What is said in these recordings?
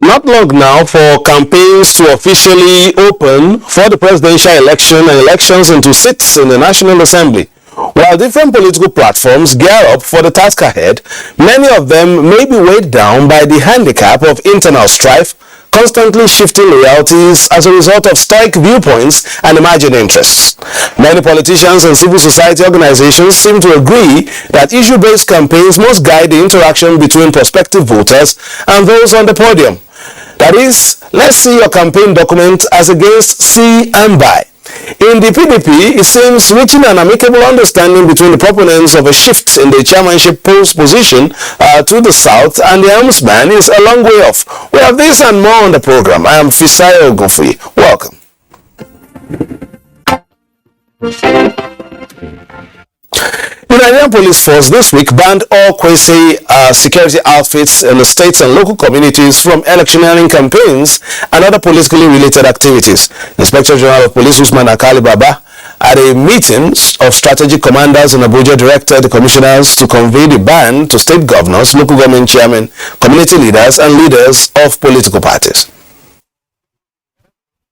Not long now for campaigns to officially open for the presidential election and elections into seats in the National Assembly. While different political platforms gear up for the task ahead, many of them may be weighed down by the handicap of internal strife, constantly shifting loyalties as a result of stoic viewpoints and emerging interests. Many politicians and civil society organizations seem to agree that issue-based campaigns must guide the interaction between prospective voters and those on the podium. That is, let's see your campaign document as against see and buy. In the PDP, it seems reaching an amicable understanding between the proponents of a shift in the chairmanship post position to the south and the helmsman is a long way off. We have this and more on the program. I am Fisayo Ogunfuyi. Welcome. The Nigerian police force this week banned all quasi-security outfits in the states and local communities from electioneering campaigns and other politically related activities. Inspector General of Police Usman Akali Baba at a meeting of strategic commanders in Abuja directed the commissioners to convey the ban to state governors, local government chairmen, community leaders and leaders of political parties.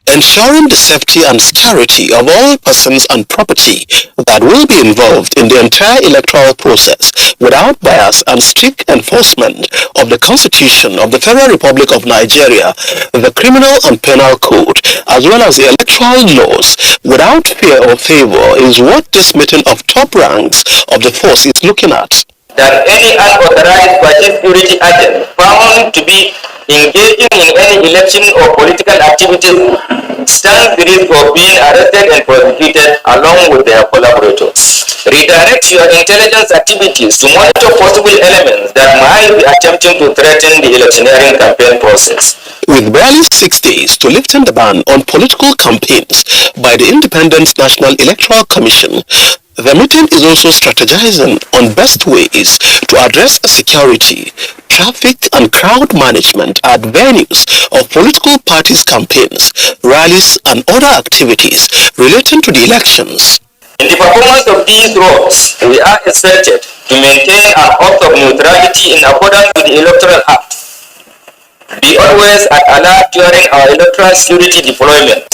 Ensuring the safety and security of all persons and property that will be involved in the entire electoral process without bias and strict enforcement of the Constitution of the Federal Republic of Nigeria, the Criminal and Penal Code, as well as the electoral laws without fear or favor is what this meeting of top ranks of the force is looking at. That any unauthorized security agent found to be engaging in any election or political activities stands the risk of being arrested and prosecuted along with their collaborators. Redirect your intelligence activities to monitor possible elements that might be attempting to threaten the electioneering campaign process. With barely 6 days to lifting the ban on political campaigns by the Independent National Electoral Commission, the meeting is also strategizing on best ways to address security, traffic and crowd management at venues of political parties' campaigns, rallies and other activities relating to the elections. In the performance of these roles, we are expected to maintain an oath of neutrality in accordance with the Electoral Act. Be always at alert during our electoral security deployment,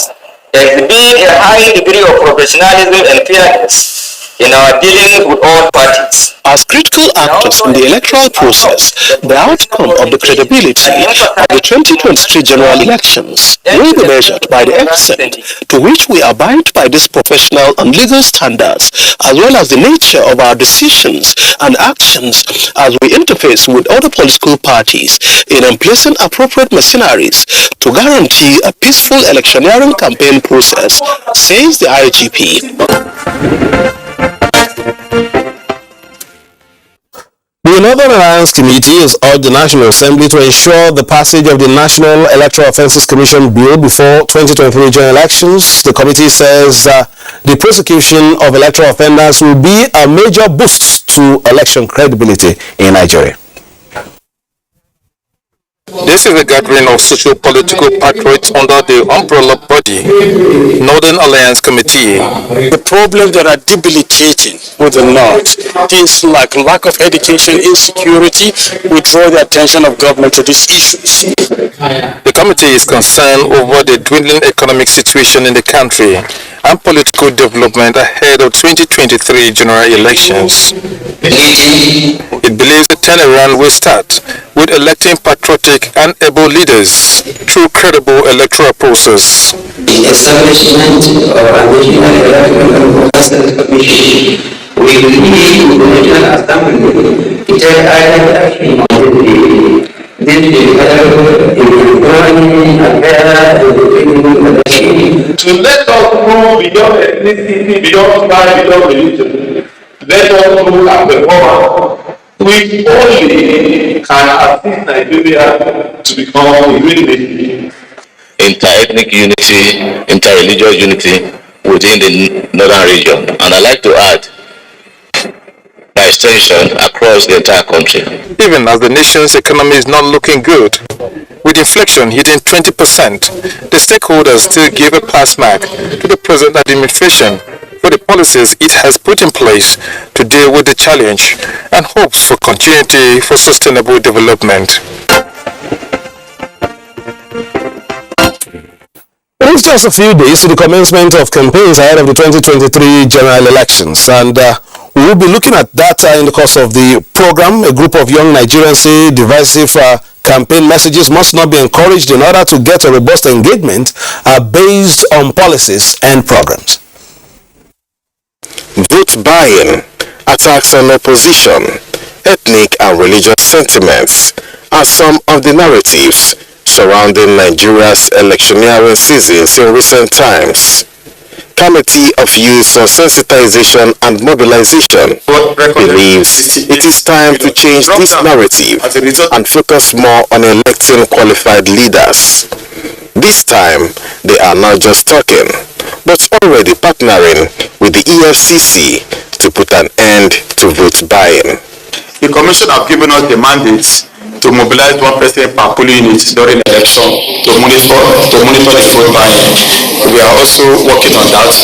exhibit a high degree of professionalism and fairness in our dealings with all parties. As critical actors in the electoral process, the outcome of the credibility of the 2023 general elections will be measured by the extent to which we abide by these professional and legal standards, as well as the nature of our decisions and actions as we interface with other political parties in emplacing appropriate machineries to guarantee a peaceful electioneering campaign process, says the IGP. The Northern Alliance Committee has urged the National Assembly to ensure the passage of the National Electoral Offences Commission Bill before 2023 general elections. The committee says the prosecution of electoral offenders will be a major boost to election credibility in Nigeria. This is a gathering of socio-political patriots under the umbrella body, Northern Alliance Committee. The problems that are debilitating with the North, things like lack of education, insecurity, we draw the attention of government to these issues. The committee is concerned over the dwindling economic situation in the country and political development ahead of 2023 general elections. It believes the turnaround will start with electing patriotic and able leaders through credible electoral process. The establishment of a national electoral commission will lead to the National Assembly to take urgent action on this to let us move beyond ethnicity, beyond tribe, beyond religion. Let us look at the performance which only can assist Nigeria to become a great nation. inter-ethnic unity, inter-religious unity within the northern region. And I'd like to add, by extension, across the entire country. Even as the nation's economy is not looking good, with inflation hitting 20%, the stakeholders still give a pass mark to the present administration for the policies it has put in place to deal with the challenge and hopes for continuity for sustainable development. It's just a few days to the commencement of campaigns ahead of the 2023 general elections, and we will be looking at that in the course of the program. A group of young Nigerians say divisive campaign messages must not be encouraged in order to get a robust engagement based on policies and programs. Vote buying, attacks on opposition, ethnic and religious sentiments are some of the narratives surrounding Nigeria's electioneering seasons in recent times. Committee of Youth on Sensitization and Mobilization believes it is time to change this narrative and focus more on electing qualified leaders. This time, they are not just talking, but already partnering with the EFCC to put an end to vote buying. The Commission have given us the mandate to mobilize one person per polling unit during the election to monitor the vote buying. We are also working on that,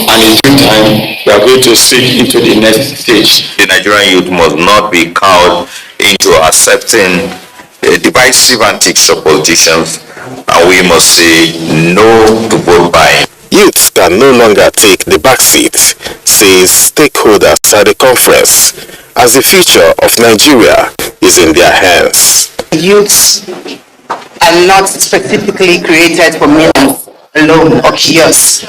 and in due time we are going to switch into the next stage. The Nigerian youth must not be cowed into accepting divisive antics of politicians, and we must say no to vote buying. Youths can no longer take the back seat, says stakeholders at the conference, as the future of Nigeria is in their hands. Youths are not specifically created for millions alone or kiosks.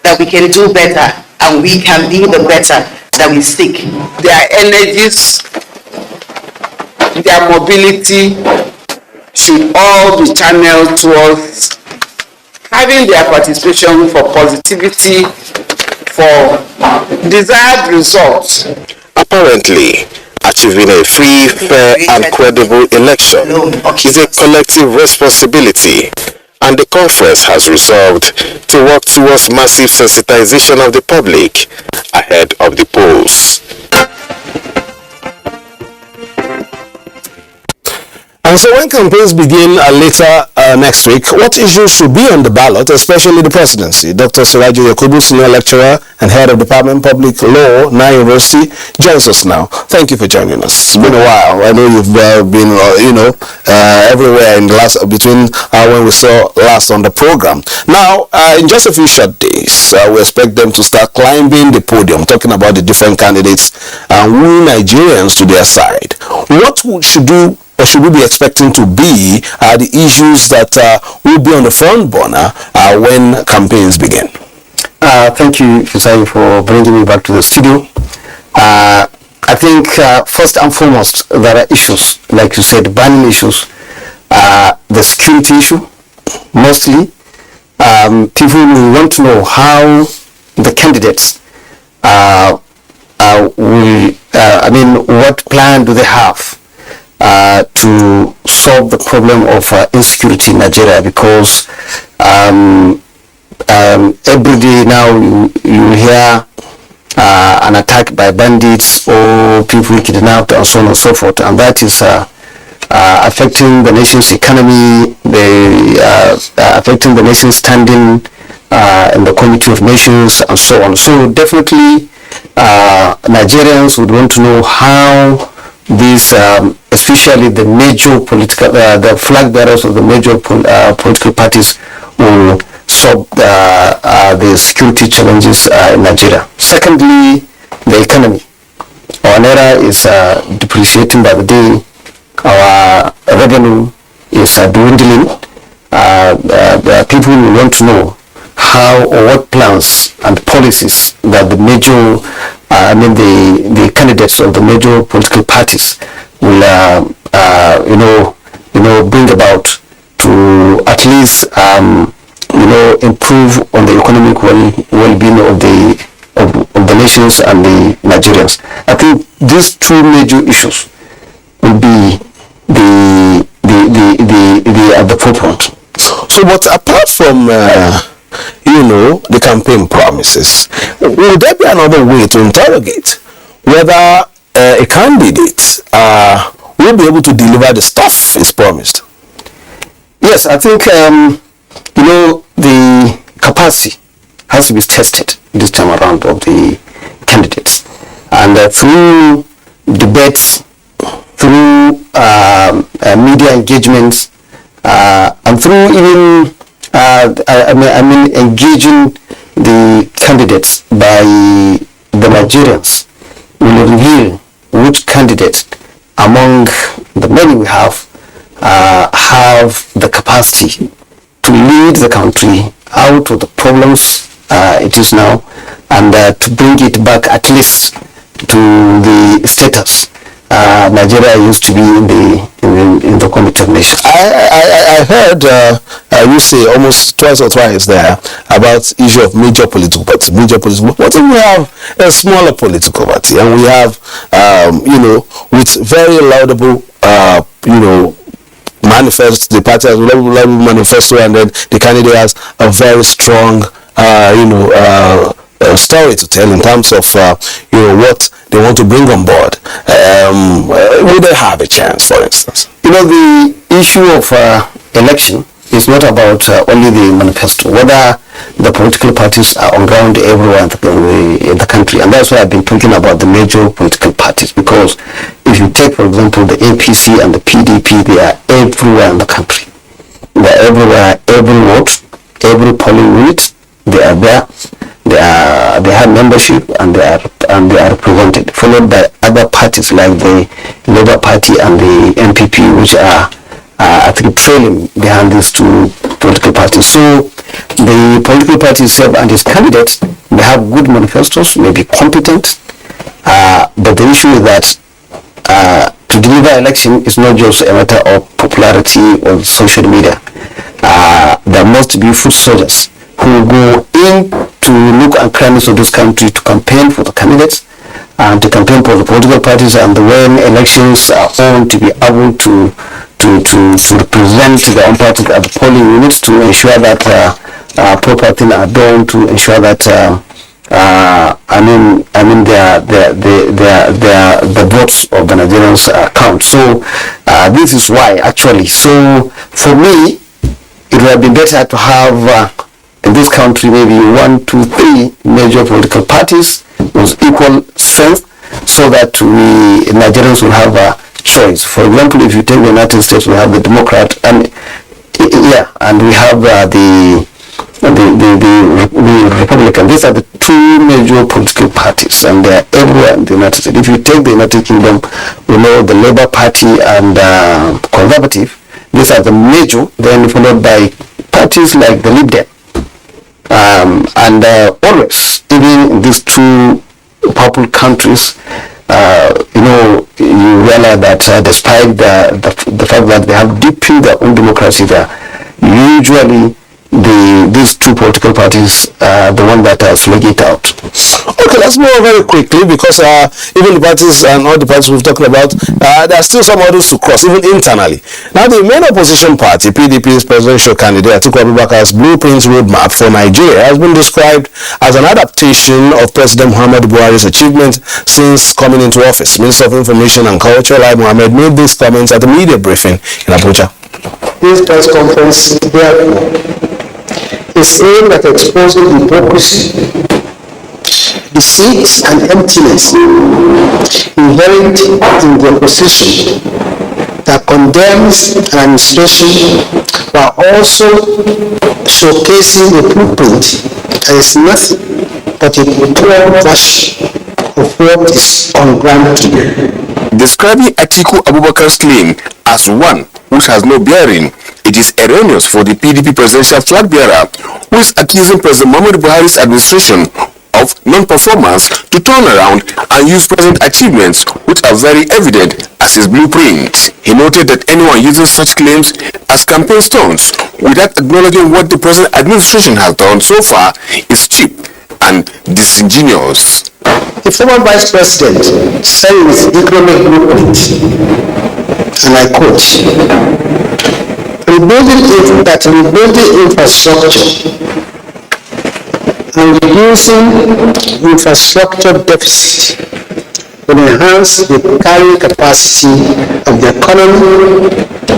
That we can do better and we can be the better that we seek. Their energies, their mobility should all be channeled towards having their participation for positivity, for desired results. Apparently, achieving a free, fair and credible election is a collective responsibility, and the conference has resolved to work towards massive sensitization of the public ahead of the polls. And so when campaigns begin later next week, what issues should be on the ballot, especially the presidency? Dr. Siraju Yakubu, senior lecturer and head of Department of Public Law, Nigerian University, joins us now. Thank you for joining us. It's been a while. I know you've been, everywhere in the last between when we saw last on the program. Now, in just a few short days, we expect them to start climbing the podium, talking about the different candidates and wooing Nigerians to their side. What should do? Or should we be expecting to be the issues that will be on the front burner when campaigns begin? Thank you, Fisai, for bringing me back to the studio. I think first and foremost, there are issues, like you said, burning issues. The security issue, mostly. People will want to know how the candidates what plan do they have to solve the problem of insecurity in Nigeria, because every day now you hear an attack by bandits or people kidnapped and so on and so forth, and that is affecting the nation's economy, affecting the nation's standing in the Committee of Nations and so on. So definitely Nigerians would want to know how these, especially the major political, the flag bearers of the major political parties will solve the security challenges in Nigeria. Secondly, the economy. Our naira is depreciating by the day. Our revenue is dwindling. People will want to know how or what plans and policies that the major the candidates of the major political parties will bring about to at least improve on the economic well-being of the nations and the Nigerians. I think these two major issues will be the at the forefront. So, but apart from the campaign promises, would there be another way to interrogate whether a candidate will be able to deliver the stuff is promised? Yes, I think the capacity has to be tested this time around of the candidates, and through debates, through media engagements, and through even engaging the candidates by the Nigerians will reveal which candidates among the many we have the capacity to lead the country out of the problems it is now, and to bring it back at least to the status Nigeria used to be in the Committee of Nations. I heard you say almost twice or thrice there about issue of major political parties. What if we have a smaller political party and we have with very laudable manifest, the party has a laudable manifesto, and then the candidate has a very strong story to tell in terms of what they want to bring on board. Will they have a chance, for instance? The issue of election is not about only the manifesto, whether the political parties are on ground everywhere in the country. And that's why I've been talking about the major political parties, because if you take, for example, the APC and the PDP, they are everywhere in the country. They are everywhere, every vote, every polling unit, they are there. They have membership, and they are represented, followed by other parties like the Labour Party and the NPP, which are I think trailing behind these two political parties. So the political parties serve and its candidates, they have good manifestos, may be competent, but the issue is that to deliver election is not just a matter of popularity or social media. There must be foot soldiers who go in to look and crannies of this country to campaign for the candidates and to campaign for the political parties, and when elections are on, to be able to represent their own party at the polling units, to ensure that proper things are done, to ensure that the votes of the Nigerians count. So this is why actually. So for me, it would have been better to have in this country maybe 1, 2, 3 major political parties with equal strength, so that we Nigerians will have a choice. For example, if you take the United States, we have the Democrat and we have the Republican. These are the two major political parties, and they are everywhere in the United States. If you take the United Kingdom, we know the Labour Party and Conservative. These are the major, then followed by parties like the Lib Dem. And always, even in these two powerful countries, you realize that despite the fact that they have deepened their own democracy, usually these two political parties are the one that slug it out. Okay, let's move very quickly, because even the parties and all the parties we've talked about, there are still some others to cross, even internally. Now, the main opposition party, PDP's presidential candidate Atiku Abubakar's blueprint roadmap for Nigeria has been described as an adaptation of President Muhammadu Buhari's achievement since coming into office. Minister of Information and Culture, Lai Mohammed, made these comments at a media briefing in Abuja. This press conference, therefore, is aimed at exposing hypocrisy, deceit, and emptiness inherent in the opposition that condemns an administration, while also showcasing a blueprint that is nothing but a poor version of what is on ground today. Describing Atiku Abubakar's claim as one which has no bearing, it is erroneous for the PDP presidential flag bearer, who is accusing President Muhammadu Buhari's administration of non-performance, to turn around and use present achievements, which are very evident, as his blueprint. He noted that anyone using such claims as campaign stunts without acknowledging what the present administration has done so far is cheap and disingenuous. The former vice president said in his economic blueprint, and I quote, rebuilding infrastructure and reducing infrastructure deficit will enhance the carrying capacity of the economy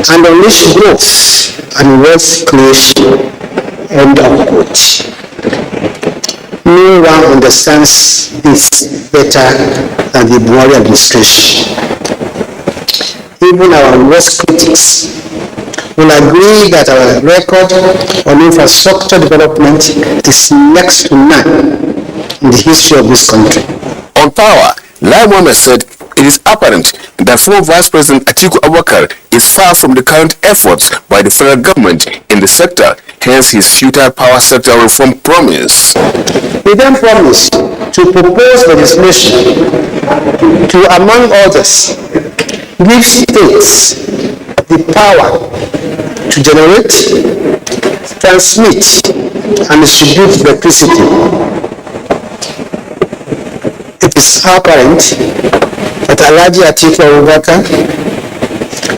and unleash growth and wealth creation. End of quote. No one understands this better than the Buhari administration. Even our worst critics will agree that our record on infrastructure development is next to none in the history of this country. On power, Lai Mohammed said it is apparent that former Vice President Atiku Abubakar is far from the current efforts by the federal government in the sector, hence his futile power sector reform promise. He then promised to propose legislation to, among others, give states the power to generate, transmit, and distribute electricity. It is apparent that Alhaji Atiku Abubakar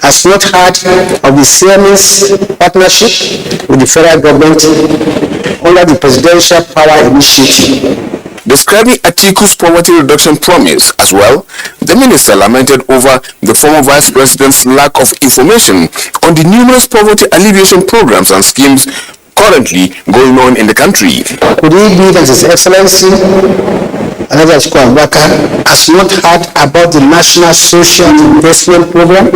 has not heard of the Siamese partnership with the federal government under the Presidential Power Initiative. Describing Atiku's poverty reduction promise as well, the minister lamented over the former vice president's lack of information on the numerous poverty alleviation programs and schemes currently going on in the country. Could it be that His Excellency Alhaji Atiku Abubakar has not heard about the National Social Investment Program,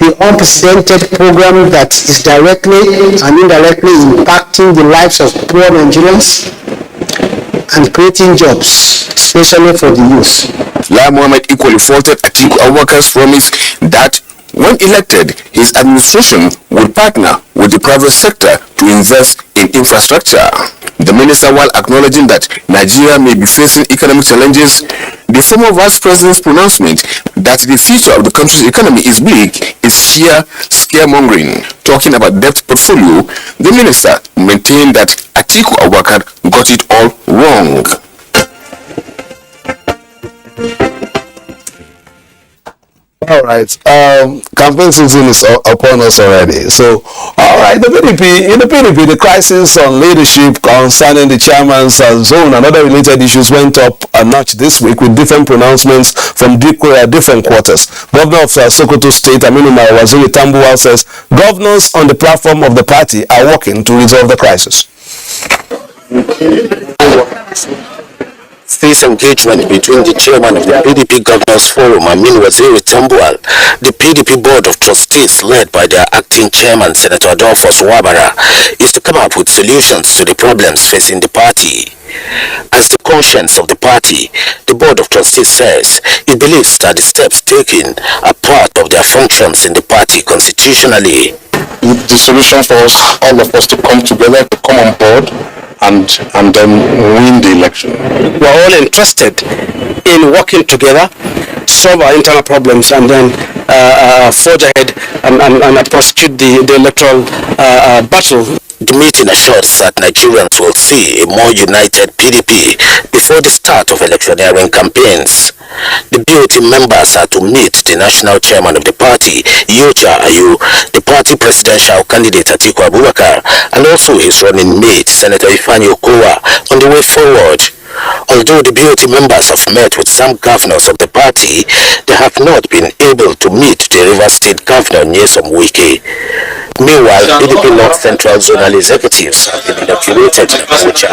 the unprecedented program that is directly and indirectly impacting the lives of poor Nigerians and creating jobs, especially for the youth? Lai Mohammed equally faulted Atiku Abubakar's promise that when elected, his administration would partner with the private sector to invest in infrastructure. The minister, while acknowledging that Nigeria may be facing economic challenges, the former vice president's pronouncement that the future of the country's economy is bleak is sheer scaremongering. Talking about debt portfolio, the minister maintained that Atiku Abubakar got it all wrong. All right. Campaign season is upon us already. So, all right, the PDP, the crisis on leadership concerning the chairman's zone and other related issues went up a notch this week with different pronouncements from different quarters. Governor of Sokoto State, Aminu Waziri Tambuwal, says governors on the platform of the party are working to resolve the crisis. This engagement between the chairman of the PDP Governors Forum, Aminu Waziri Tambuwal, the PDP Board of Trustees led by their acting chairman, Senator Adolphus Wabara, is to come up with solutions to the problems facing the party. As the conscience of the party, the Board of Trustees says it believes that the steps taken are part of their functions in the party constitutionally. The solution for us, all of us, to come together, to come on board and then win the election. We're all interested in working together, solve our internal problems, and then forge ahead and prosecute the electoral battle. The meeting assures that Nigerians will see a more united PDP before the start of electioneering campaigns. The BOT members are to meet the national chairman of the party, Yocha Ayu, the party presidential candidate Atiku Abubakar, and also his running mate, Senator Ifeanyi Okowa, on the way forward. Although the BOT members have met with some governors of the party, they have not been able to meet the Rivers State Governor Nyesom Wike. Meanwhile, PDP North Central Zonal executives have been inaugurated in Abuja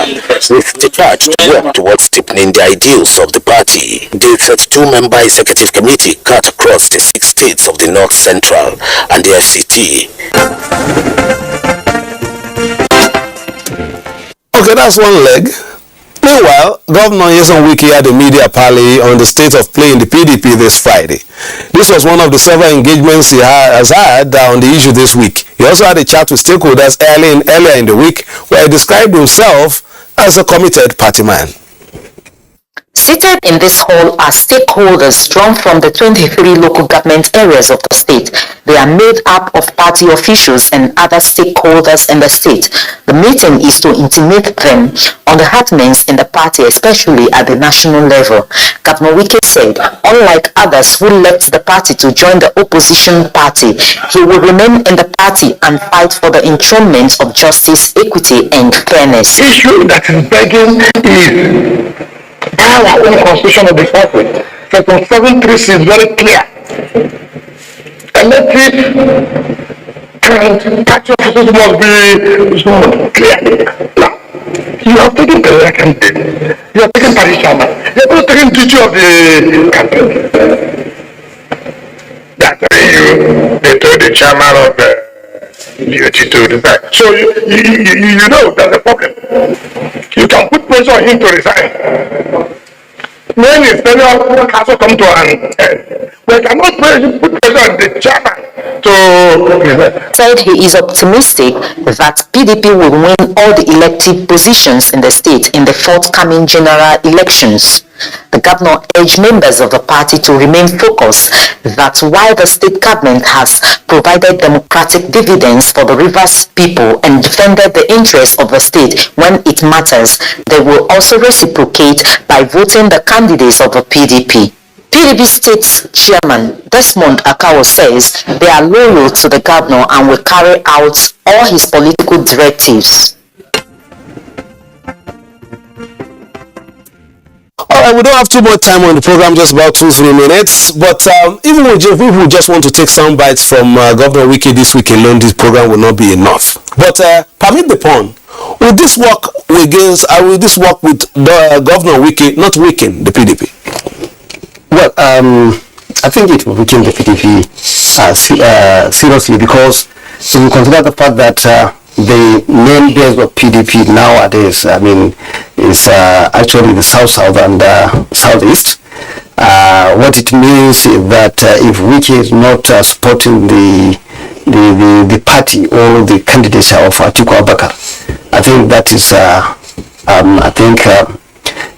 with the charge to work towards deepening the ideals of the party. The 32-member executive committee cut across the 6 states of the North Central and the FCT. Okay, that's one leg. Meanwhile, Governor Nyesom Wike had a media parley on the state of play in the PDP this Friday. This was one of the several engagements he has had on the issue this week. He also had a chat with stakeholders earlier in the week where he described himself as a committed party man. Seated in this hall are stakeholders drawn from the 23 local government areas of the state. They are made up of party officials and other stakeholders in the state. The meeting is to intimate them on the happenings in the party, especially at the national level. Governor Wike said, unlike others who left the party to join the opposition party, he will remain in the party and fight for the enthronement of justice, equity, and fairness. The issue that is begging is our own constitution of the republic. Section 736 is very clear. Elective and tax officers must be clear. Now, you have taken the candidate, you have taken party chairman, you have not taken duty of the campaign. That's you, they told the chairman of the duty to resign. So you know that's a problem. You can put pressure on him to resign. When his tenure has to come to an end, we cannot put pressure on the chairman to resign. Said he is optimistic that PDP will win all the elective positions in the state in the forthcoming general elections. The governor urged members of the party to remain focused that while the state government has provided democratic dividends for the Rivers people and defended the interests of the state when it matters, they will also reciprocate by voting the candidates of the PDP. PDP State Chairman Desmond Akawo says they are loyal to the governor and will carry out all his political directives. Alright, we don't have too much time on the program, just about 2-3 minutes. But even if we just want to take some bites from Governor Wike this week alone, this program will not be enough. But permit the pun. Will this work with Governor Wike not weaken the PDP? Well, I think it will weaken the PDP seriously, because if you consider the fact that the main base of PDP nowadays, is actually the South and Southeast. What it means is that if Wike is not supporting the party or the candidacy of Atiku Abubakar, I think that is,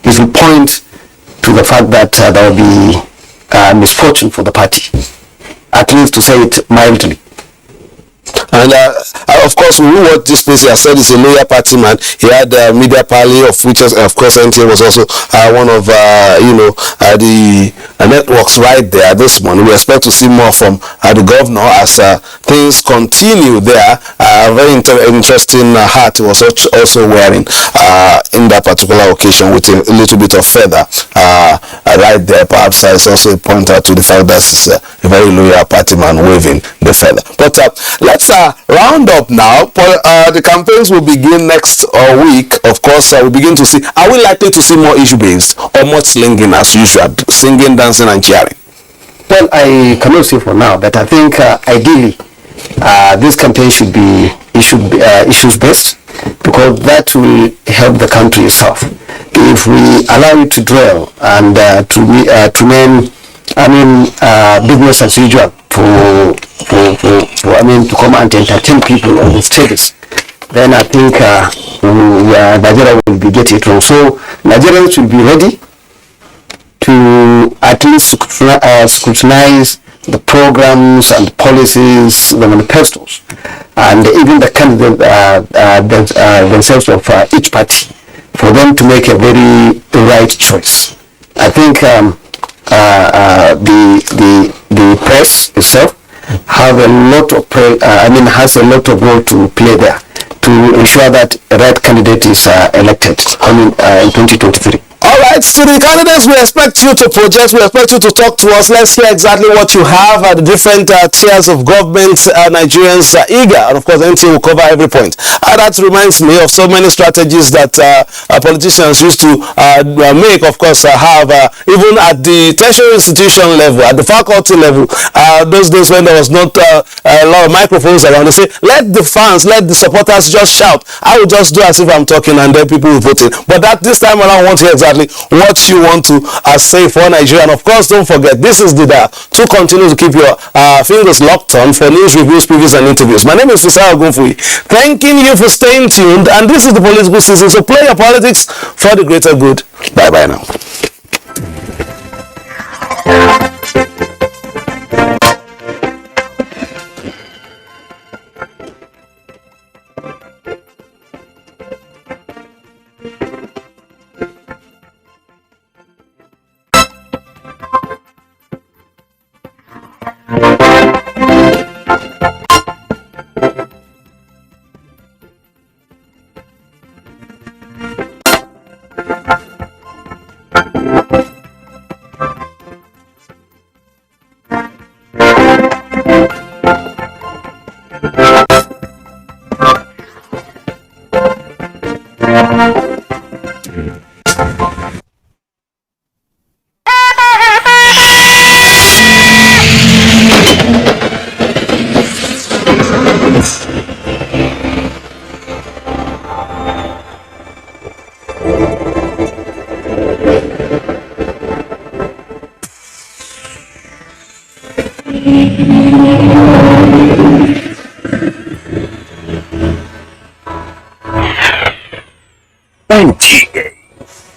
it will point to the fact that there will be misfortune for the party, at least to say it mildly. And of course, we watch this place. I said he's a loyal party man. He had media parley, of which, of course, NTA was also one of the networks right there. This one, we expect to see more from the governor as things continue there. Very interesting hat he was also wearing in that particular occasion, with a little bit of feather right there. Perhaps it's also a pointer to the fact that he's a very loyal party man waving the feather. But let's round up now. The campaigns will begin next week. Of course, we begin to see. Are we likely to see more issue-based or more slinging as usual, singing, dancing, and cheering? Well, I cannot say for now, but I think ideally this campaign should be issues-based, because that will help the country itself. If we allow it to dwell and to remain, business as usual to come and entertain people on the stages, then I think Nigeria will be getting it wrong. So Nigerians will be ready to at least scrutinize the programs and policies, the manifestos, and even the candidates themselves of each party, for them to make a very right choice. I think the press itself have a lot of has a lot of role to play there to ensure that the right candidate is elected in 2023. Alright, to the candidates, we expect you to project, we expect you to talk to us. Let's hear exactly what you have at the different tiers of government. Nigerians are eager, and of course NTA will cover every point. That reminds me of so many strategies that politicians used to make, of course, even at the tertiary institution level, at the faculty level, those days when there was not a lot of microphones around. They say, let the fans, let the supporters just shout. I will just do as if I'm talking, and then people will vote in. But this time around, I want to hear exactly what you want to say for Nigeria. And of course, don't forget, this is the dial to continue to keep your fingers locked on for news, reviews, previews, and interviews. My name is Fisaya Ogunfuyi, thanking you for staying tuned, and this is the political season, so play your politics for the greater good. Bye bye now.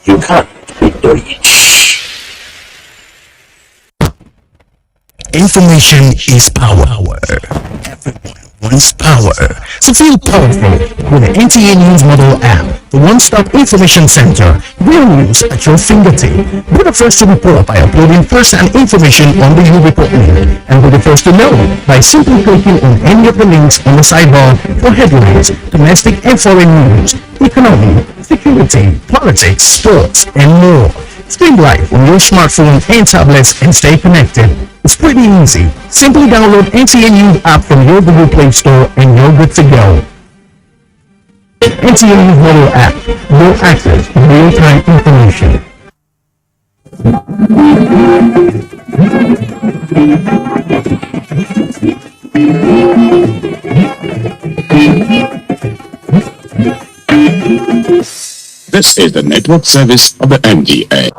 you can't reach. Information is power. Everyone wants power. So feel powerful with the NTA News Model app, the one-stop information center. Real news at your fingertip. Be the first to report by uploading first-hand information on the U Report link, and be the first to know by simply clicking on any of the links on the sidebar for headlines, domestic and foreign news, economy, security, politics, sports, and more. Stream live on your smartphone and tablets and stay connected. It's pretty easy. Simply download NTA News app from your Google Play Store and you're good to go. NTA News Model app. No access to real-time information. This is the network service of the NTA.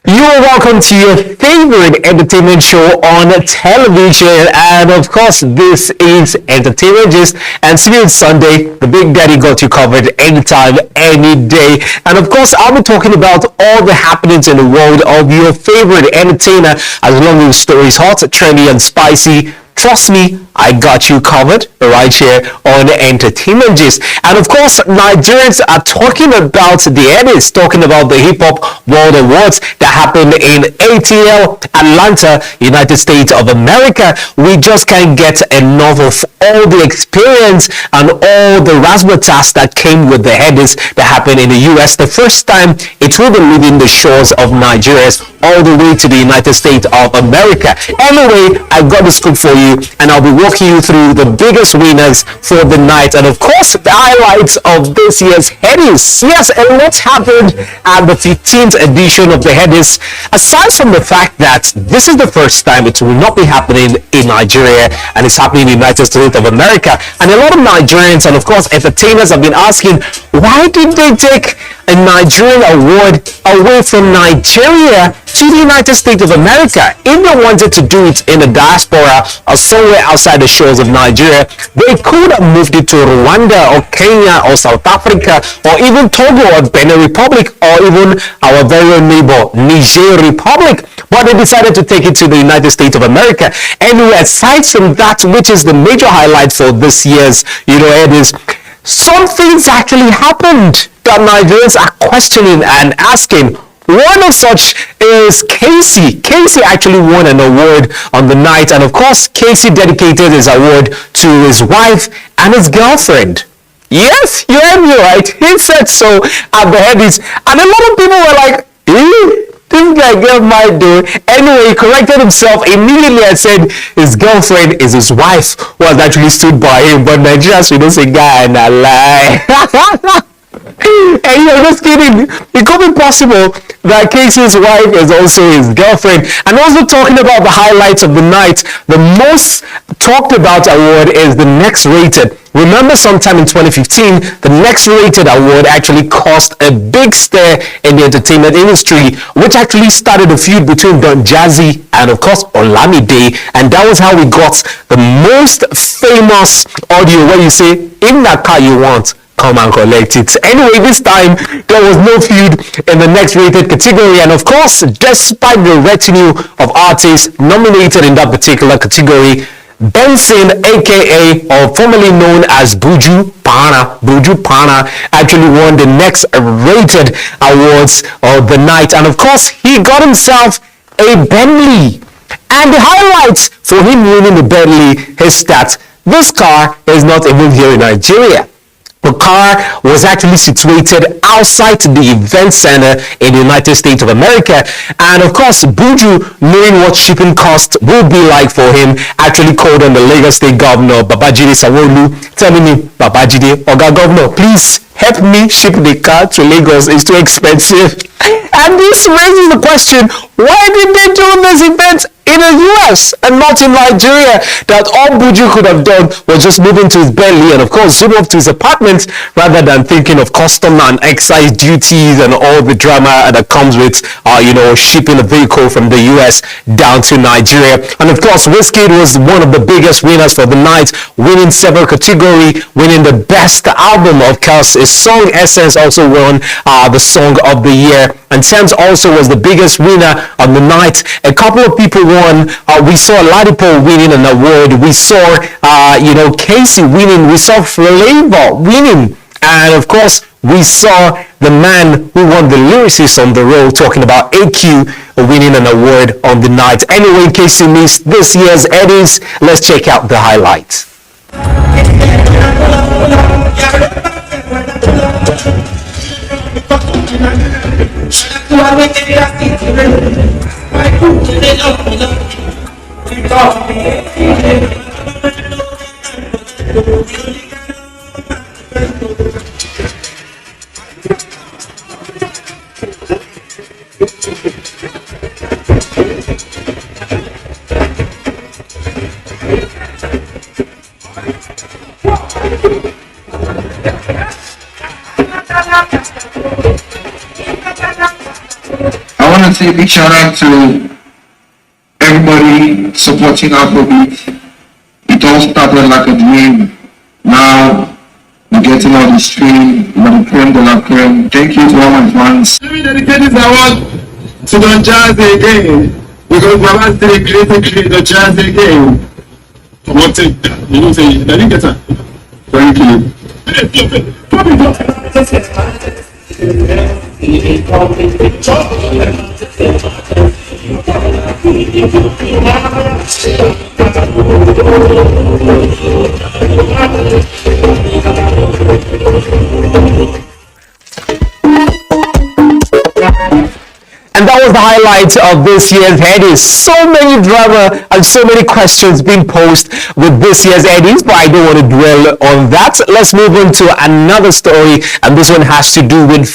You are welcome to your favorite entertainment show on television, and of course this is Entertainment Gist, and today is Sunday. The Big Daddy got you covered anytime, any day, and of course I'll be talking about all the happenings in the world of your favorite entertainer, as long as the story is hot, trendy, and spicy. Trust me, I got you covered right here on Entertainment Gist. And of course, Nigerians are talking about the Emmys, talking about the Hip Hop World Awards that happened in ATL, Atlanta, United States of America. We just can't get enough of all the experience and all the razzmatazz that came with the Emmys that happened in the US. The first time it will be leaving the shores of Nigeria all the way to the United States of America. Anyway, I got the scoop for you, and I'll be walking you through the biggest winners for the night, and of course the highlights of this year's Emmys. Yes, a lot happened at the 15th edition of the Emmys. Aside from the fact that this is the first time it will not be happening in Nigeria and it's happening in the United States of America, and a lot of Nigerians and of course entertainers have been asking, why did they take a Nigerian award away from Nigeria to the United States of America? If they wanted to do it in the diaspora or somewhere outside the shores of Nigeria, they could have moved it to Rwanda or Kenya or South Africa or even Togo or Benin Republic or even our very own neighbor Niger Republic. But they decided to take it to the United States of America. Anyway, aside from that, which is the major highlight for this year's, it is some things actually happened that Nigerians are questioning and asking. One of such is Casey. Casey actually won an award on the night, and of course Casey dedicated his award to his wife and his girlfriend. Yes, you heard me right. He said so at the Emmys, and a lot of people were like, this guy girl might do. Anyway, he corrected himself immediately and said his girlfriend is his wife, who has actually stood by him. But Nigerians, we don't say guy and a lie. And you're just kidding. It could be possible that Casey's wife is also his girlfriend. And also talking about the highlights of the night, the most talked about award is the Next Rated. Remember, sometime in 2015, the Next Rated award actually caused a big stir in the entertainment industry, which actually started a feud between Don Jazzy and, of course, Olamide. And that was how we got the most famous audio where you say, in that car you want, come and collect it. Anyway, this time there was no feud in the Next Rated category, and of course, despite the retinue of artists nominated in that particular category, Benson, aka or formerly known as Buju Pana, actually won the Next Rated awards of the night, and of course, he got himself a Bentley. And the highlights for him winning the Bentley is that this car is not even here in Nigeria. The car was actually situated outside the event center in the United States of America. And of course, Buju, knowing what shipping costs will be like for him, actually called on the Lagos State Governor, Babajide Sanwo-Olu, telling him, Babajide, Oga Governor, please help me ship the car to Lagos. It's too expensive. And this raises the question, why did they do this event in the US and not in Nigeria? That all Buju could have done was just move into his Bentley and of course zoom up to his apartment rather than thinking of custom and excise duties and all the drama that comes with shipping a vehicle from the US down to Nigeria. And of course, Wizkid was one of the biggest winners for the night, winning several categories, winning the best album. Of course, his song Essence also won the song of the year. And Tems also was the biggest winner on the night. A couple of people won. We saw Ladipo winning an award. We saw, Casey winning. We saw Flavor winning. And of course, we saw the man who won the lyricist on the road, talking about AQ, winning an award on the night. Anyway, in case you missed this year's Eddies, let's check out the highlights. I want to say a big shout out to everybody supporting Afrobeat. It all started like a dream. Now we're getting all the stream, the creme de la creme. Thank you to all my fans. Let me dedicate this award to Don Jazzy again, because Baba still created the Jazzy again. One thing, you know, say, I didn't get that. Thank you. And that was the highlight of this year's Eddies. So many drama and so many questions being posed with this year's Eddies, but I don't want to dwell on that. Let's move on to another story, and this one has to do with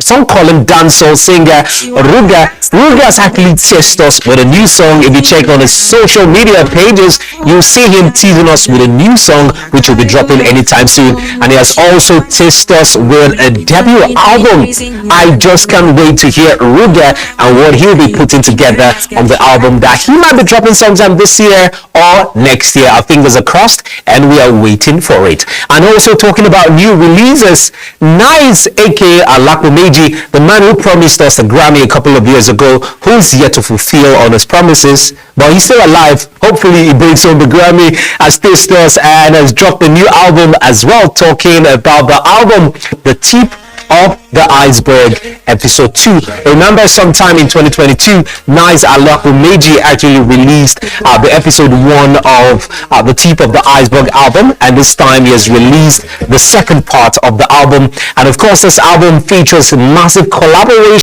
some call him dancehall singer Ruga. Ruga has actually teased us with a new song. If you check on his social media pages, you'll see him teasing us with a new song which will be dropping anytime soon. And he has also teased us with a debut album. I just can't wait to hear Ruga and what he'll be putting together on the album that he might be dropping sometime this year or next year. Our fingers are crossed and we are waiting for it. And also talking about new releases, Nice aka Alapo Meji, the man who promised us a Grammy a couple of years ago, who's yet to fulfill on his promises, but he's still alive. Hopefully he brings home the Grammy, has tasted us and has dropped a new album as well, talking about the album The Tip of the Iceberg episode 2. Remember, sometime in 2022, Nice Alapo Meji actually released the episode 1 of the Tip of the Iceberg album, and this time he has released the second part of the album. And of course, this album features massive collaboration